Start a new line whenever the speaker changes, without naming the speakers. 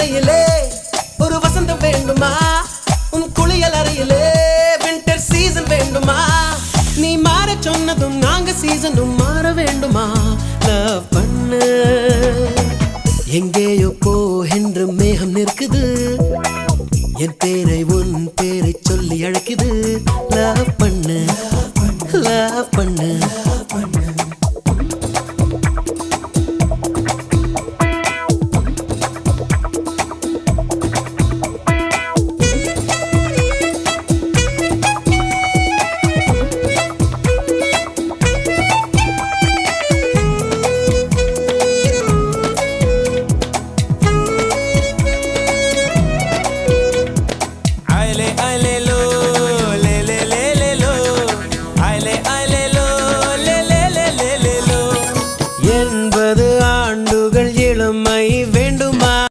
அறையிலே ஒரு வசந்தம் வேண்டுமா உன் குளியல் அறையிலே வின்டர் சீசன் வேண்டுமா நீ மாற சொன்னதும் நாங்க சீசனும் மாற வேண்டுமா லவ் பண்ணு எங்கேயோ போ என்று மேகம் நிற்குது என் பேரை உன் பேரை சொல்லி அழைக்குது லவ் பண்ணு லவ் பண்ணு